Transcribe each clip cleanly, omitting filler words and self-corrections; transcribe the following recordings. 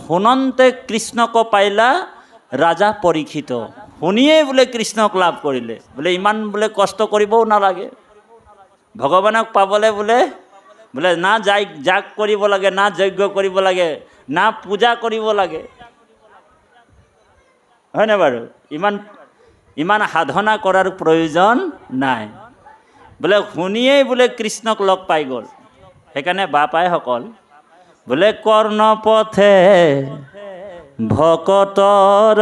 শুনন্তে কৃষ্ণক পাইলা ৰাজা পৰীক্ষিত। শুনিয়েই বোলে কৃষ্ণক লাভ কৰিলে, বোলে ইমান বোলে কষ্ট কৰিবও নালাগে ভগৱানক পাবলৈ। বোলে বোলে না যাগ কৰিব লাগে, না যজ্ঞ কৰিব লাগে, না পূজা কৰিব লাগে, হয়নে বাৰু? ইমান সাধনা কৰাৰ প্ৰয়োজন নাই, বোলে শুনিয়েই বোলে কৃষ্ণক লগ পাই গ'ল। সেইকাৰণে বাপাইসকল বোলে কৰ্ণপথে ভকতৰ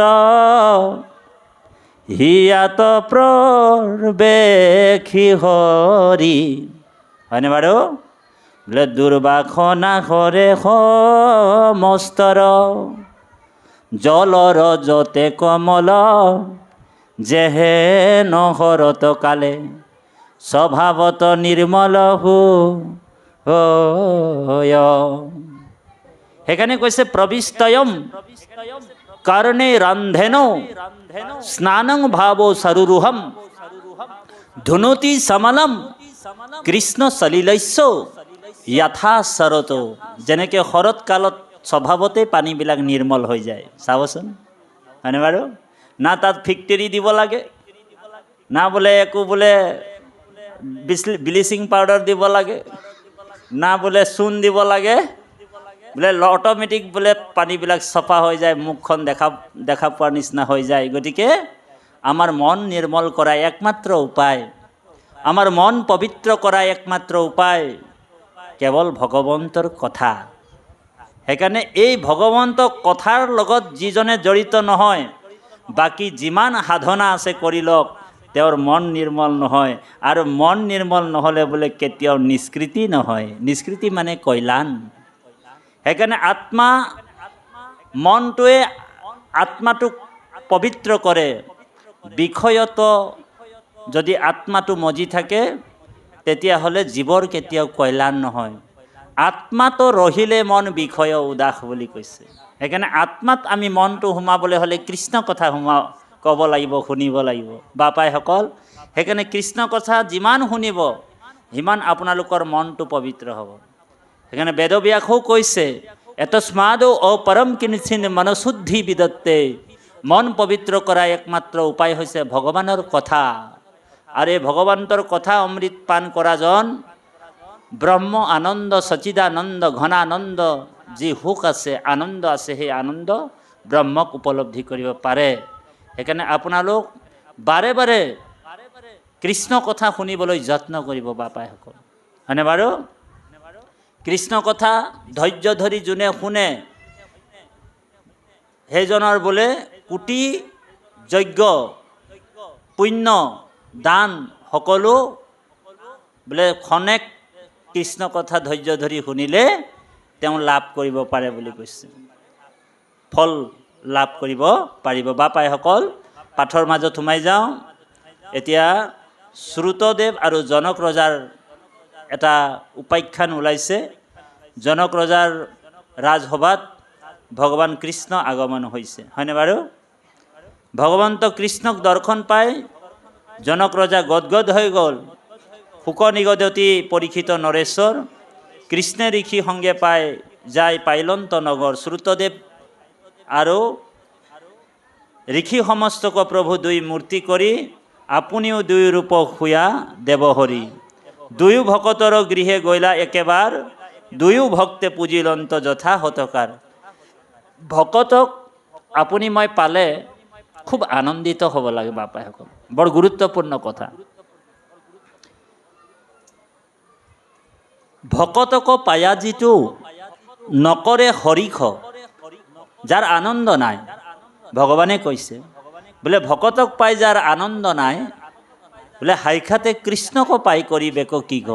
হিয়াত প্ৰৱেশী হৰি, হয়নে বাৰু? বোলে দুৰ্বাসনা হৰে সমস্তৰ জলৰ যতে কমল যেহে নহৰত কালে স্বভাৱত নিৰ্মল সেইকাৰণে কৈছে প্ৰবিষ্টয়ম কৰ্ণে ৰন্ধেন স্নানং ভাৱো সৰুৰুহম ধুনতি সমলম কৃষ্ণ সলিলৈস্য যথা শৰত। যেনেকৈ শৰৎ কালত স্বভাৱতে পানীবিলাক নিৰ্মল হৈ যায়, চাবচোন, হয়নে বাৰু? না তাত ফিক্টৰী দিব লাগে, না বোলে একো বোলে ব্লিচিং পাউডাৰ দিব লাগে, না বোলে চূণ দিব লাগে, বোলে অট'মেটিক বোলে পানীবিলাক চফা হৈ যায়, মুখখন দেখা পোৱাৰ নিচিনা হৈ যায়। গতিকে আমাৰ মন নিৰ্মল কৰা একমাত্ৰ উপায়, আমাৰ মন পবিত্ৰ কৰা একমাত্ৰ উপায় কেৱল ভগৱন্তৰ কথা। সেইকাৰণে এই ভগৱন্তৰ কথাৰ লগত যিজনে জড়িত নহয়, বাকী যিমান সাধনা আছে কৰি লওক, তেওঁৰ মন নিৰ্মল নহয়। আৰু মন নিৰ্মল নহ'লে বোলে কেতিয়াও নিষ্কৃতি নহয়। নিষ্কৃতি মানে কল্যাণ। সেইকাৰণে মনটোৱে আত্মাটোক পবিত্ৰ কৰে। বিষয়ত যদি আত্মাটো মজি থাকে, তেতিয়াহ'লে জীৱৰ কেতিয়াও কল্যাণ নহয়। আত্মাটো ৰহিলে মন বিষয় উদাস বুলি কৈছে। সেইকাৰণে আত্মাত আমি মনটো সোমাবলৈ হ'লে কৃষ্ণ কথা ক'ব লাগিব, শুনিব লাগিব বাপাইসকল। সেইকাৰণে কৃষ্ণ কথা যিমান শুনিব, সিমান আপোনালোকৰ মনটো পবিত্ৰ হ'ব। সেইকাৰণে বেদব্যাসেও কৈছে, এতস্মাদো অপৰম কিঞ্চিন মনশুদ্ধি বিদত্তে। মন পবিত্ৰ কৰা একমাত্ৰ উপায় হৈছে ভগৱানৰ কথা। আৰু এই ভগৱন্তৰ কথা অমৃত পান কৰাজন ব্ৰহ্ম আনন্দ সচিদানন্দ ঘনানন্দ যি সুখ আছে, আনন্দ আছে, সেই আনন্দ ব্ৰহ্মক উপলব্ধি কৰিব পাৰে। সেইকাৰণে আপোনালোক বাৰে বাৰে কৃষ্ণ কথা শুনিবলৈ যত্ন কৰিব বাপাইসকল, হয়নে বাৰু? কৃষ্ণ কথা ধৈৰ্য ধৰি যোনে শুনে, সেইজনৰ বোলে কোটি যজ্ঞ পুণ্য দান সকলো বোলে খনেক কৃষ্ণ কথা ধৈৰ্য ধৰি শুনিলে তেওঁ লাভ কৰিব পাৰে বুলি কৈছে, ফল লাভ কৰিব পাৰিব। বাপাইসকল পাঠৰ মাজত সোমাই যাওঁ। এতিয়া শ্ৰুতদেৱ আৰু জনক ৰজাৰ এটা উপাখ্যান ওলাইছে। জনক ৰজাৰ ৰাজসভাত ভগৱান কৃষ্ণ আগমন হৈছে, হয়নে বাৰু? ভগৱন্ত কৃষ্ণক দৰ্শন পাই জনক ৰজা গদগদ হৈ গ'ল। শুক নিগদতি পৰীক্ষিত নৰেশ্বৰ কৃষ্ণে ঋষি সংগে পাই যায় পাইলন্ত নগৰ। শ্ৰুতদেৱ আৰু ঋষি সমস্তক প্ৰভু দুই মূৰ্তি কৰি আপুনিও দুই ৰূপ শুয়া দেৱহৰি। দুয়ো ভকতৰ গৃহে গৈলা একেবাৰ দুয়ো ভক্তে পুজিলন্ত যথা হতকাৰ। ভকতক আপুনি মই পালে খুব আনন্দিত হ'ব লাগে বাপাইসকল, বৰ গুৰুত্বপূৰ্ণ কথা। ভকতক পায়া যিটো নকৰে হৰিষ, যাৰ আনন্দ নাই, ভগৱানে কৈছে বোলে ভকতক পাই যাৰ আনন্দ নাই, বোলে হাইখাতে কৃষ্ণক পাই কৰিবেক কি গ।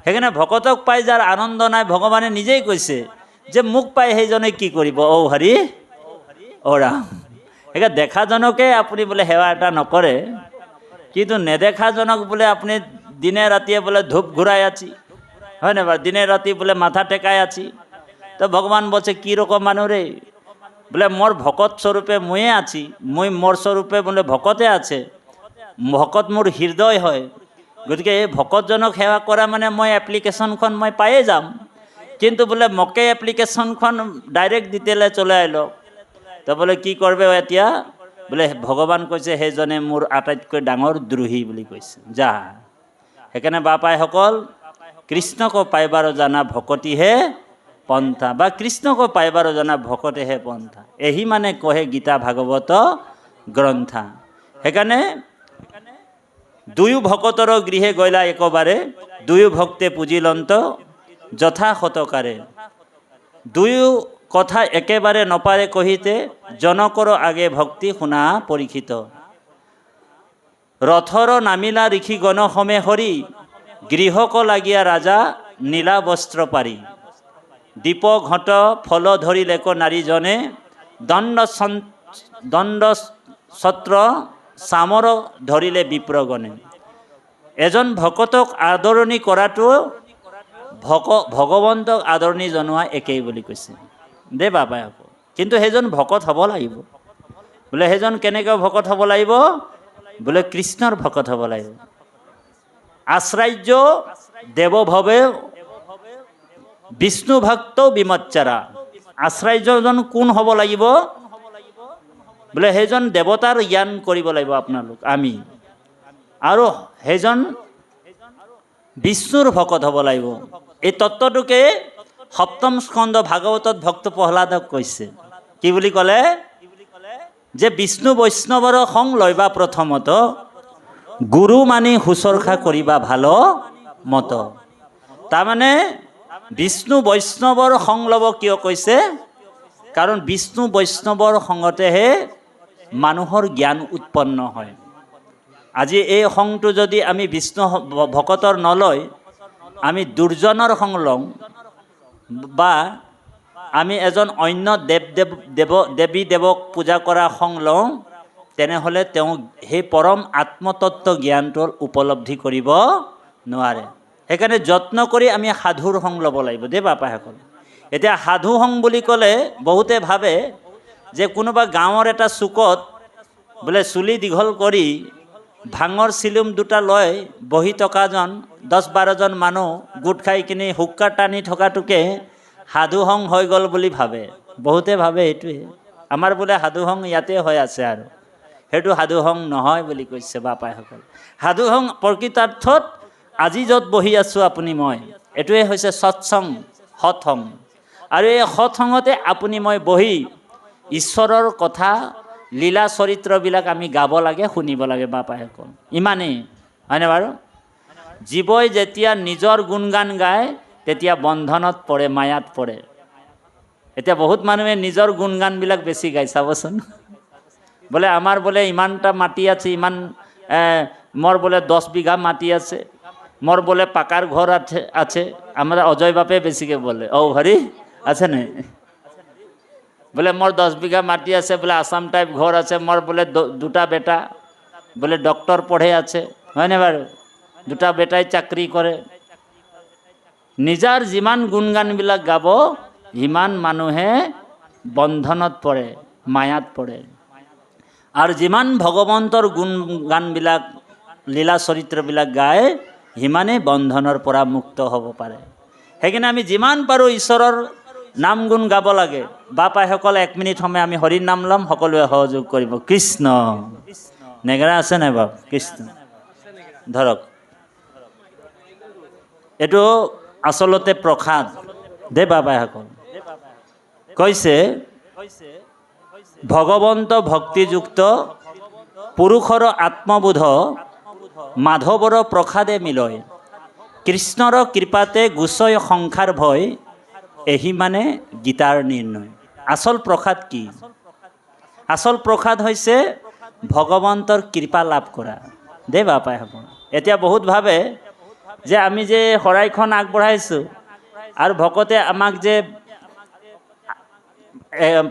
সেইকাৰণে ভকতক পাই যাৰ আনন্দ নাই, ভগৱানে নিজেই কৈছে যে মোক পাই সেইজনে কি কৰিব, অ হৰি অ ৰাম। সেইকাৰণে দেখাজনকে আপুনি বোলে সেৱা এটা নকৰে, কিন্তু নেদেখাজনক বোলে আপুনি দিনে ৰাতিয়ে বোলে ধূপ ঘূৰাই আছি, হয় না বা দিনে রাতি বলে মাথা টেকায় আছি। তো ভগবান বলছে কীরকম মানুষ রে, বলে মোর ভকত স্বরূপে মুয়ে আছি, মুই মোর স্বরূপে বলে ভকতে আছে, ভকত মোর হৃদয় হয়। গতিকে এই ভকতজনক সেৱা কৰা মানে মই এপ্লিকেশ্যনখন মই পায়ে যাম। কিন্তু বোলে মোকে এপ্লিকেশ্যনখন ডাইৰেক্ট দিতেলে চলে আহিল তো বোলে কি কৰবে এতিয়া বোলে ভগৱান কৈছে সেইজনে মোৰ আটাইতকৈ ডাঙৰ দ্ৰোহী বুলি কৈছে যা সেইকাৰণে বাপাইসকল কৃষ্ণক পাইবাৰ জানা ভকতিহে পন্থা বা কৃষ্ণক পাইবাৰ জানা ভকতেহে পন্থা এহি মানে কহে গীতা ভাগৱত গ্ৰন্থা সেইকাৰণে দুয়ো ভকতৰ গৃহে গলা একবাৰে দুয়ো ভক্তে পুজিলন্ত যথা শতকাৰে দুয়ো কথা একেবাৰে নপাৰে কহিতে জনকৰ আগে ভক্তি শুনা পৰীক্ষিত ৰথৰ নামিলা ঋষি গণ সমেত হৰি গৃহক লাগিয়া ৰাজা নীলা বস্ত্ৰ পাৰি দীপ ঘট ফল ধৰিলেক নাৰীজনে দণ্ড ছত্ৰ চামৰ ধৰিলে বিপ্ৰগণে এজন ভকতক আদৰণি কৰাটো ভগৱন্তক আদৰণি জনোৱা একেই বুলি কৈছে দে বাবাই হ'ব কিন্তু সেইজন ভকত হ'ব লাগিব বোলে সেইজন কেনেকৈ ভকত হ'ব লাগিব বোলে কৃষ্ণৰ ভকত হ'ব লাগিব আশ্ৰৰ্য দেৱভৱে বিষ্ণু ভক্ত বিমচ্চাৰা আশ্ৰৰ্যজন কোন হ'ব লাগিব বোলে সেইজন দেৱতাৰ জ্ঞান কৰিব লাগিব আপোনালোক আমি আৰু সেইজন বিষ্ণুৰ ভকত হ'ব লাগিব এই তত্ত্বটোকে সপ্তম স্কন্ধ ভাগৱতত ভক্ত প্ৰহ্লাদক কৈছে কি বুলি ক'লে যে বিষ্ণু বৈষ্ণৱৰ সং লয়বা প্ৰথমত গুৰু মানি শুশ্ৰূষা কৰিবা ভাল মত তাৰমানে বিষ্ণু বৈষ্ণৱৰ সং ল'ব কিয় কৈছে কাৰণ বিষ্ণু বৈষ্ণৱৰ সংগতেহে মানুহৰ জ্ঞান উৎপন্ন হয় আজি এই সংটো যদি আমি বিষ্ণু ভকতৰ নলয় আমি দুৰ্জনৰ সং লওঁ বা আমি এজন অন্য দেৱী দেৱক পূজা কৰা সং লওঁ তেনেহ'লে তেওঁ সেই পৰম আত্মতত্ত্ব জ্ঞানটো উপলব্ধি কৰিব নোৱাৰে সেইকাৰণে যত্ন কৰি আমি সাধুৰ সং ল'ব লাগিব দেই বাপাসকল এতিয়া সাধু সং বুলি ক'লে বহুতে ভাবে যে কোনোবা গাঁৱৰ এটা চুকত বোলে চুলি দীঘল কৰি ভাঙৰ চিলুম দুটা লৈ বহি থকাজন 10-12জন মানুহ গোট খাই কিনি হুক্কা টানি থকাটোকে সাধুসং হৈ গ'ল বুলি ভাবে বহুতে ভাবে এইটোৱে আমাৰ বোলে সাধুসং ইয়াতে হৈ আছে আৰু সেইটো সাধুসং নহয় বুলি কৈছে বাপাইসকল সাধুসং প্ৰকৃতাৰ্থত আজি য'ত বহি আছোঁ আপুনি মই এইটোৱে হৈছে সৎসং সৎসং আৰু এই সৎসংগতে আপুনি মই বহি ঈশ্বৰৰ কথা লীলা চৰিত্ৰবিলাক আমি গাব লাগে শুনিব লাগে বাপাইসকল ইমানেই হয়নে বাৰু জীৱই যেতিয়া নিজৰ গুণগান গায় তেতিয়া বন্ধনত পৰে মায়াত পৰে এতিয়া বহুত মানুহে নিজৰ গুণগানবিলাক বেছি গায় চাবচোন বোলে আমাৰ বোলে ইমানটা মাটি আছে ইমান মোৰ বোলে 10 বিঘা মাটি আছে মোৰ বোলে পাকাৰ ঘৰ আছে আমাৰ অজয় বাপে বেছিকৈ বোলে হৰি আছে নাই বোলে মোৰ 10 বিঘা মাটি আছে বোলে আসাম টাইপ ঘৰ আছে মোৰ বোলে দুটা বেটা বোলে ডক্টৰ পঢ়ে আছে হয়নে বাৰু দুটা বেটাই চাকৰি কৰে নিজাৰ যিমান গুণগানবিলাক গাব সিমান মানুহে বন্ধনত পৰে মায়াত পৰে আৰু যিমান ভগৱন্তৰ গুণগানবিলাক লীলা চৰিত্ৰবিলাক গায় সিমানেই বন্ধনৰ পৰা মুক্ত হ'ব পাৰে সেইকাৰণে আমি যিমান পাৰোঁ ঈশ্বৰৰ নাম গুণ গাব লাগে বাপাইসকল 1 মিনিট সময় আমি হৰিৰ নাম ল'ম সকলোৱে সহযোগ কৰিব কৃষ্ণ নেগেৰা আছে নাই বাপ কৃষ্ণ ধৰক এইটো আচলতে প্ৰসাদ দে বাপাইসকল কৈছে ভগৱন্ত ভক্তিযুক্ত পুৰুষৰ আত্মবোধ মাধৱৰ প্ৰসাদে মিলয় কৃষ্ণৰ কৃপাতে গুচয় সংসাৰ ভয় এহি মানে গীতাৰ নিৰ্ণয় আচল প্ৰসাদ কি আচল প্ৰসাদ হৈছে ভগৱন্তৰ কৃপা লাভ কৰা দে বাপাইসকল এতিয়া বহুত ভাবে যে আমি যে শৰাইখন আগবঢ়াইছোঁ আৰু ভকতে আমাক যে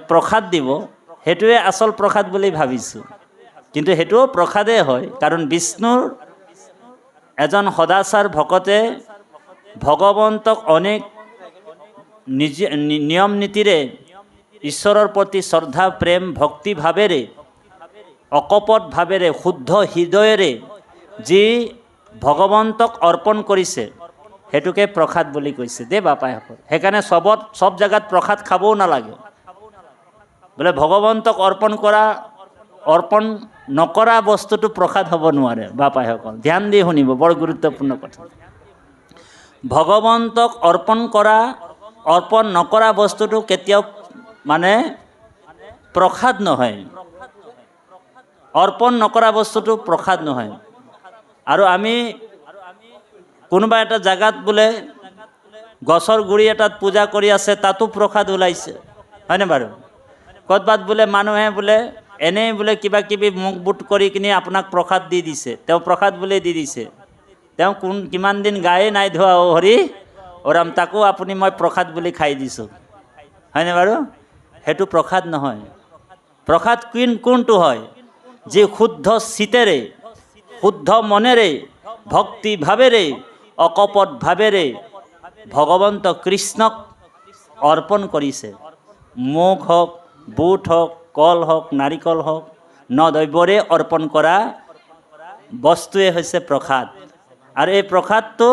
প্ৰসাদ দিব সেইটোৱে আচল প্ৰসাদ বুলি ভাবিছোঁ কিন্তু সেইটোও প্ৰসাদেই হয় কাৰণ বিষ্ণুৰ এজন সদাচাৰ ভকতে ভগৱন্তক অনেক নিয়ম নীতিৰে ঈশ্বৰৰ প্ৰতি শ্ৰদ্ধা প্ৰেম ভক্তি ভাৱেৰে অকপট ভাৱেৰে শুদ্ধ হৃদয়েৰে যি ভগৱন্তক অৰ্পণ কৰিছে সেইটোকে প্ৰসাদ বুলি কৈছে দেই বাপাইসকল। সেইকাৰণে চব জেগাত প্ৰসাদ খাবও নালাগে। বোলে ভগৱন্তক অৰ্পণ নকৰা বস্তুটো প্ৰসাদ হ'ব নোৱাৰে বাপাইসকল। ধ্যান দি শুনিব, বৰ গুৰুত্বপূৰ্ণ কথা। ভগৱন্তক অৰ্পণ নকৰা বস্তুটো কেতিয়াও মানে প্ৰসাদ নহয়। অৰ্পণ নকৰা বস্তুটো প্ৰসাদ নহয়। আৰু আমি কোনোবা এটা জেগাত বোলে গছৰ গুৰি এটাত পূজা কৰি আছে, তাতো প্ৰসাদ ওলাইছে, হয়নে বাৰু? ক'ৰবাত বোলে মানুহে বোলে এনেই বোলে কিবা কিবি মুখ বুট কৰি কিনি আপোনাক প্ৰসাদ দি দিছে, তেওঁ প্ৰসাদ বুলি দি দিছে। তেওঁ কিমান দিন গায়ে নাই ধোৱা, অ হৰি অ ৰাম, তাকো আপুনি মই প্ৰসাদ বুলি খাই দিছোঁ, হয়নে বাৰু? সেইটো প্ৰসাদ নহয়। প্ৰসাদ কোনটো হয়? যি শুদ্ধ চিতেৰে, শুদ্ধ মনেৰে, ভক্তি ভাৱেৰে, অকপট ভাৱেৰে ভগৱন্ত কৃষ্ণক অৰ্পণ কৰিছে। মুগ হওক, বুট হওক, কল হওক, নাৰিকল হওক, নদ্ৰব্যৰে অৰ্পণ কৰা বস্তুৱে হৈছে প্ৰসাদ। আৰু এই প্ৰসাদটো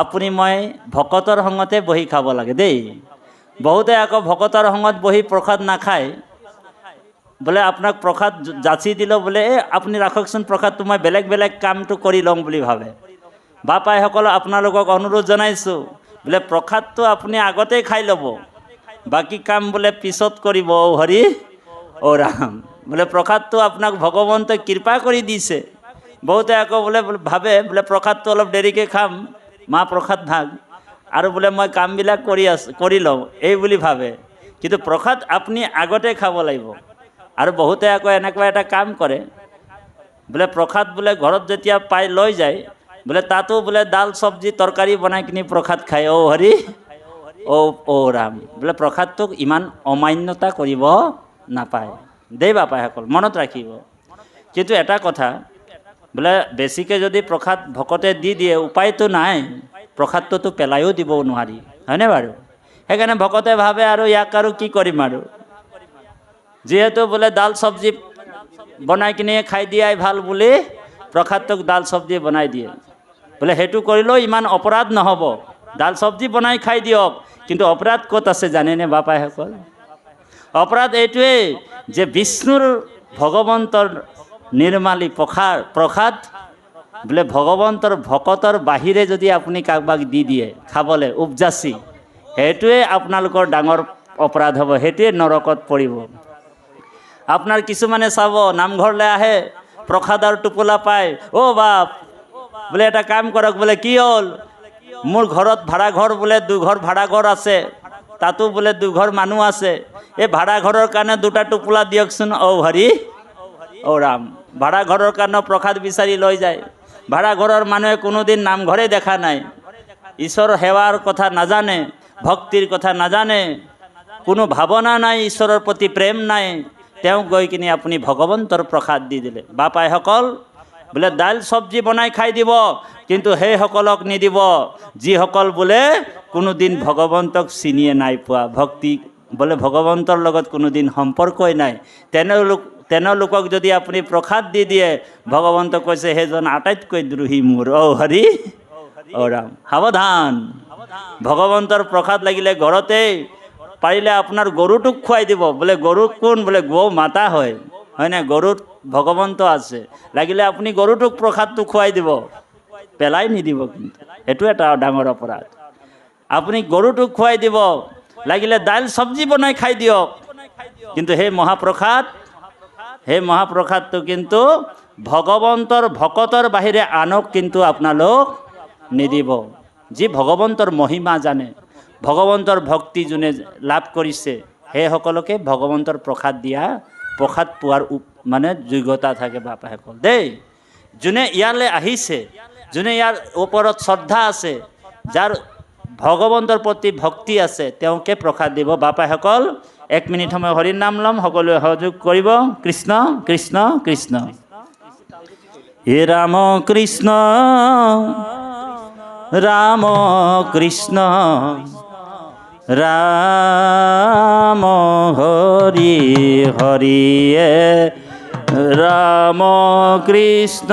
আপুনি মই ভকতৰ সংগতে বহি খাব লাগে দেই। বহুতে আকৌ ভকতৰ সংগত বহি প্ৰসাদ নাখায়। বোলে আপোনাক প্ৰসাদ যাচি দিলোঁ, বোলে আপুনি ৰাখকচোন প্ৰসাদটো, মই বেলেগ কামটো কৰি লওঁ বুলি ভাবে। বাপাইসকল আপোনালোকক অনুৰোধ জনাইছোঁ, বোলে প্ৰসাদটো আপুনি আগতেই খাই ল'ব, বাকী কাম বোলে পিছত কৰিব, অ হৰি অ ৰাম। বোলে প্ৰসাদটো আপোনাক ভগৱন্তই কৃপা কৰি দিছে। বহুতে আকৌ বোলে ভাবে বোলে প্ৰসাদটো অলপ দেৰিকৈ খাম, মা প্ৰসাদ ভাগ, আৰু বোলে মই কামবিলাক কৰি লওঁ, এই বুলি ভাবে। কিন্তু প্ৰসাদ আপুনি আগতে খাব লাগিব। আৰু বহুতে আকৌ এনেকুৱা এটা কাম কৰে, বোলে প্ৰসাদ বোলে ঘৰত যেতিয়া পাই লৈ যায়, বোলে তাতো বোলে দাল চব্জি তৰকাৰী বনাই কিনি প্ৰসাদ খায়, অ হৰি অ ৰাম। বোলে প্ৰসাদটোক ইমান অমান্যতা কৰিব নাপায় দেই বাপাইসকল, মনত ৰাখিব। কিন্তু এটা কথা, বোলে বেছিকৈ যদি প্ৰসাদ ভকতে দি দিয়ে, উপায়টো নাই, প্ৰসাদটোতো পেলাইও দিব নোৱাৰি, হয়নে বাৰু? সেইকাৰণে ভকতে ভাবে আৰু ইয়াক আৰু কি কৰিম, আৰু যিহেতু বোলে দাল চব্জি বনাই কিনি খাই দিয়াই ভাল বুলি প্ৰসাদটোক দাল চব্জি বনাই দিয়ে। বোলে সেইটো কৰিলেও ইমান অপৰাধ নহ'ব, দাল চব্জি বনাই খাই দিয়ক। কিন্তু অপৰাধ ক'ত আছে জানেনে বাপাইসকল? অপৰাধ এইটোৱেই যে বিষ্ণুৰ ভগৱন্তৰ নিৰ্মালী প্ৰসাদ বোলে ভগৱন্তৰ ভকতৰ বাহিৰে যদি আপুনি কাৰোবাক দি দিয়ে খাবলৈ উপজাচি, সেইটোৱে আপোনালোকৰ ডাঙৰ অপৰাধ হ'ব, সেইটোৱে নৰকত পৰিব। আপোনাৰ কিছুমানে চাব, নামঘৰলৈ আহে, প্ৰসাদৰ টোপোলা পায়, অ বাপ বোলে এটা কাম কৰক, বোলে কি হ'ল, মোৰ ঘৰত ভাড়াঘৰ বোলে 2 ঘৰ ভাড়াঘৰ আছে, তাতো বোলে 2 ঘৰ মানুহ আছে, এই ভাড়াঘৰৰ কাৰণে 2টা টোপোলা দিয়কচোন, অ হৰি অ ৰাম। ভাড়াঘৰৰ কাৰণে প্ৰসাদ বিচাৰি লৈ যায়। ভাড়াঘৰৰ মানুহে কোনোদিন নামঘৰে দেখা নাই, ঈশ্বৰৰ সেৱাৰ কথা নাজানে, ভক্তিৰ কথা নাজানে, কোনো ভাৱনা নাই, ঈশ্বৰৰ প্ৰতি প্ৰেম নাই, তেওঁ গৈ কিনি আপুনি ভগৱন্তৰ প্ৰসাদ দি দিলে। বাপাইসকল বোলে দাইল চব্জি বনাই খাই দিব, কিন্তু সেইসকলক নিদিব যিসকল বোলে কোনোদিন ভগৱন্তক চিনিয়ে নাই পোৱা, ভক্তি বোলে ভগৱন্তৰ লগত কোনোদিন সম্পৰ্কই নাই, তেওঁলোকক যদি আপুনি প্ৰসাদ দি দিয়ে, ভগৱন্তক কৈছে সেইজন আটাইতকৈ দ্ৰোহী মোৰ, অ হৰি অ ৰাম। সাৱধান, ভগৱন্তৰ প্ৰসাদ লাগিলে ঘৰতেই, পাৰিলে আপোনাৰ গৰুটোক খুৱাই দিব। বোলে গৰু কোন? বোলে গৌ মাতা হয়, হয়নে? গৰুত ভগৱন্ত আছে, লাগিলে আপুনি গৰুটোক প্ৰসাদটো খুৱাই দিব, পেলাই নিদিব। কিন্তু সেইটো এটা ডাঙৰ অপৰাধ। আপুনি গৰুটোক খুৱাই দিব, লাগিলে দাইল চব্জি বনাই খাই দিয়ক, কিন্তু সেই মহাপ্ৰসাদটো কিন্তু ভগৱন্তৰ ভকতৰ বাহিৰে আনক কিন্তু আপোনালোক নিদিব। যি ভগৱন্তৰ মহিমা জানে, ভগৱন্তৰ ভক্তি যোনে লাভ কৰিছে, সেইসকলকে ভগৱন্তৰ প্ৰসাদ পোৱাৰ মানে যোগ্যতা থাকে বাপাসকল দেই। যোনে ইয়ালৈ আহিছে, যোনে ইয়াৰ ওপৰত শ্ৰদ্ধা আছে, যাৰ ভগৱন্তৰ প্ৰতি ভক্তি আছে, তেওঁকে প্ৰসাদ দিব। বাপাসকল 1 মিনিট সময় হৰিৰ নাম ল'ম, সকলোৱে সহযোগ কৰিব। কৃষ্ণ কৃষ্ণ কৃষ্ণ। হে ৰাম কৃষ্ণ ৰাম কৃষ্ণ ৰাম হৰি হৰি, ৰাম কৃষ্ণ